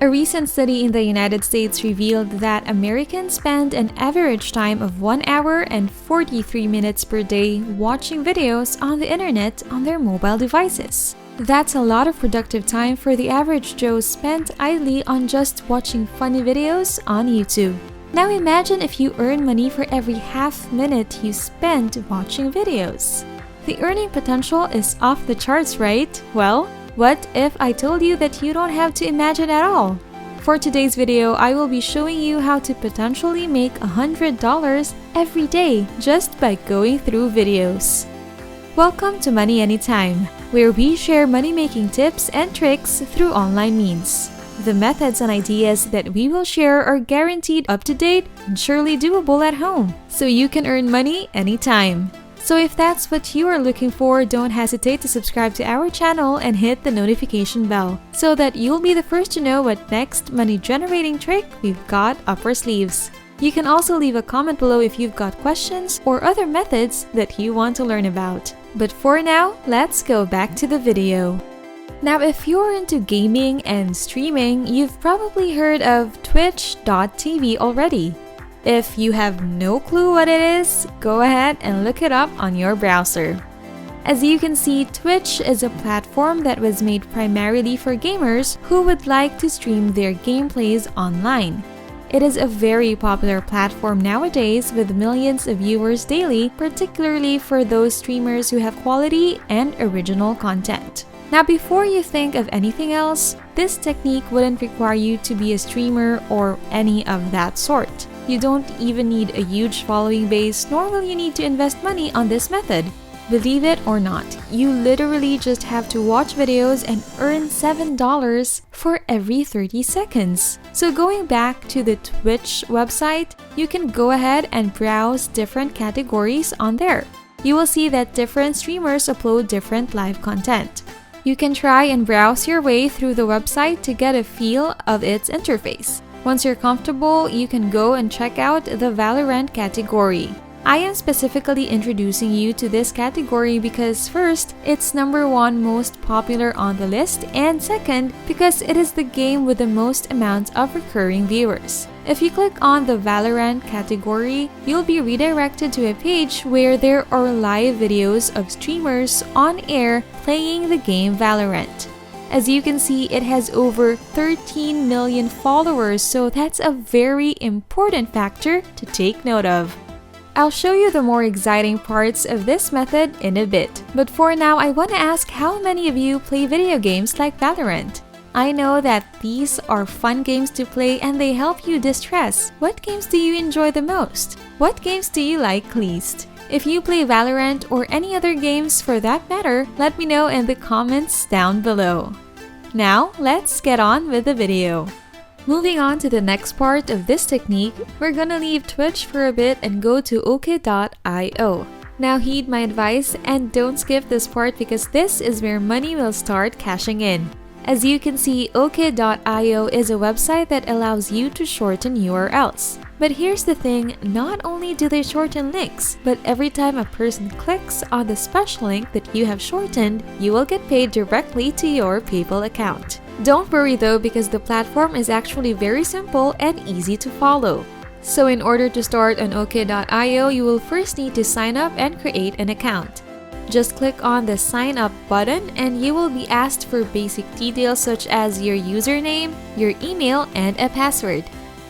A recent study in the United States revealed that Americans spend an average time of 1 hour and 43 minutes per day watching videos on the internet on their mobile devices. That's a lot of productive time for the average Joe spent idly on just watching funny videos on YouTube. Now imagine if you earn money for every half minute you spend watching videos. The earning potential is off the charts, right? Well, what if I told you that you don't have to imagine at all? For today's video, I will be showing you how to potentially make $100 every day just by going through videos. Welcome to Money Anytime, where we share money-making tips and tricks through online means. The methods and ideas that we will share are guaranteed up-to-date and surely doable at home, so you can earn money anytime. So if that's what you are looking for, don't hesitate to subscribe to our channel and hit the notification bell so that you'll be the first to know what next money-generating trick we've got up our sleeves. You can also leave a comment below if you've got questions or other methods that you want to learn about. But for now, let's go back to the video. Now, if you're into gaming and streaming, you've probably heard of Twitch.tv already. If you have no clue what it is, go ahead and look it up on your browser. As you can see, Twitch is a platform that was made primarily for gamers who would like to stream their gameplays online. It is a very popular platform nowadays with millions of viewers daily, particularly for those streamers who have quality and original content. Now, before you think of anything else, this technique wouldn't require you to be a streamer or any of that sort. You don't even need a huge following base, nor will you need to invest money on this method. Believe it or not, you literally just have to watch videos and earn $7 for every 30 seconds. So going back to the Twitch website, you can go ahead and browse different categories on there. You will see that different streamers upload different live content. You can try and browse your way through the website to get a feel of its interface. Once you're comfortable, you can go and check out the Valorant category. I am specifically introducing you to this category because first, it's #1 most popular on the list, and second, because it is the game with the most amount of recurring viewers. If you click on the Valorant category, you'll be redirected to a page where there are live videos of streamers on air playing the game Valorant. As you can see, it has over 13 million followers, so that's a very important factor to take note of. I'll show you the more exciting parts of this method in a bit. But for now, I want to ask how many of you play video games like Valorant? I know that these are fun games to play and they help you distress. What games do you enjoy the most? What games do you like least? If you play Valorant or any other games for that matter, let me know in the comments down below. Now, let's get on with the video. Moving on to the next part of this technique, we're gonna leave Twitch for a bit and go to OK.io. Now heed my advice and don't skip this part because this is where money will start cashing in. As you can see, OK.io is a website that allows you to shorten URLs. But here's the thing, not only do they shorten links, but every time a person clicks on the special link that you have shortened, you will get paid directly to your PayPal account. Don't worry though, because the platform is actually very simple and easy to follow. So in order to start on OK.io, you will first need to sign up and create an account. Just click on the sign up button and you will be asked for basic details such as your username, your email, and a password.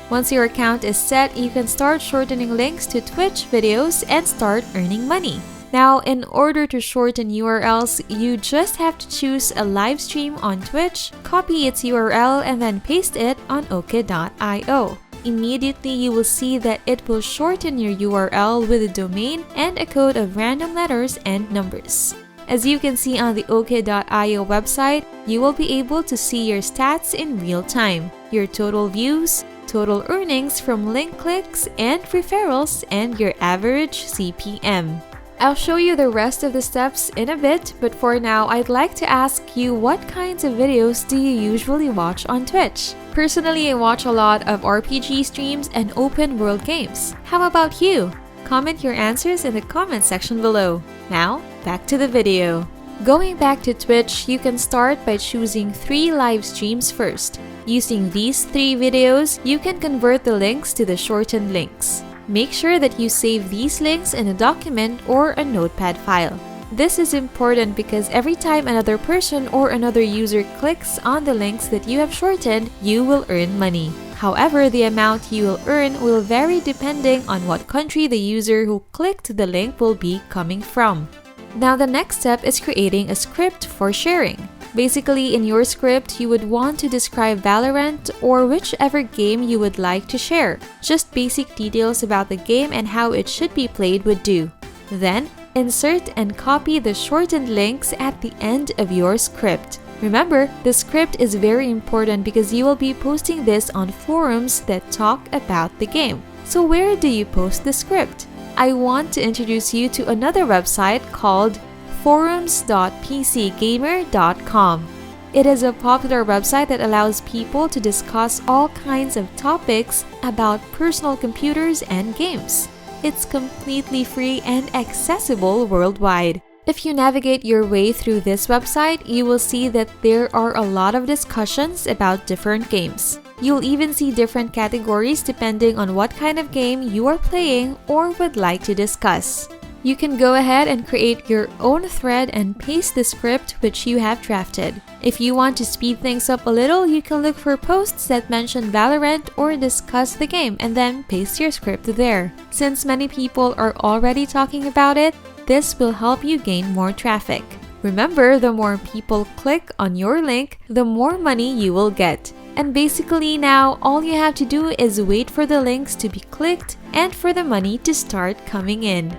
Once your account is set, you can start shortening links to Twitch videos and start earning money. Now, in order to shorten URLs, you just have to choose a live stream on Twitch, copy its URL, and then paste it on OK.io. Immediately, you will see that it will shorten your URL with a domain and a code of random letters and numbers. As you can see on the OK.io website, you will be able to see your stats in real time, your total views, total earnings from link clicks and referrals, and your average CPM. I'll show you the rest of the steps in a bit, but for now, I'd like to ask you, what kinds of videos do you usually watch on Twitch? Personally, I watch a lot of RPG streams and open world games. How about you? Comment your answers in the comment section below. Now, back to the video. Going back to Twitch, you can start by choosing 3 live streams first. Using these 3 videos, you can convert the links to the shortened links. Make sure that you save these links in a document or a notepad file. This is important because every time another person or another user clicks on the links that you have shortened, you will earn money. However, the amount you will earn will vary depending on what country the user who clicked the link will be coming from. Now the next step is creating a script for sharing. Basically, in your script, you would want to describe Valorant or whichever game you would like to share. Just basic details about the game and how it should be played would do. Then, insert and copy the shortened links at the end of your script. Remember, the script is very important because you will be posting this on forums that talk about the game. So where do you post the script? I want to introduce you to another website called forums.pcgamer.com. It is a popular website that allows people to discuss all kinds of topics about personal computers and games. It's completely free and accessible worldwide. If you navigate your way through this website, you will see that there are a lot of discussions about different games. You'll even see different categories depending on what kind of game you are playing or would like to discuss. You can go ahead and create your own thread and paste the script which you have drafted. If you want to speed things up a little, you can look for posts that mention Valorant or discuss the game and then paste your script there. Since many people are already talking about it, this will help you gain more traffic. Remember, the more people click on your link, the more money you will get. And basically now, all you have to do is wait for the links to be clicked and for the money to start coming in.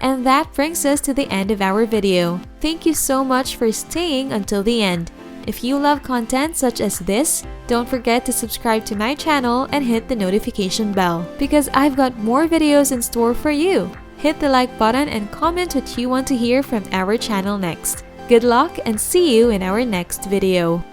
And that brings us to the end of our video. Thank you so much for staying until the end. If you love content such as this, don't forget to subscribe to my channel and hit the notification bell because I've got more videos in store for you. Hit the like button and comment what you want to hear from our channel next. Good luck and see you in our next video.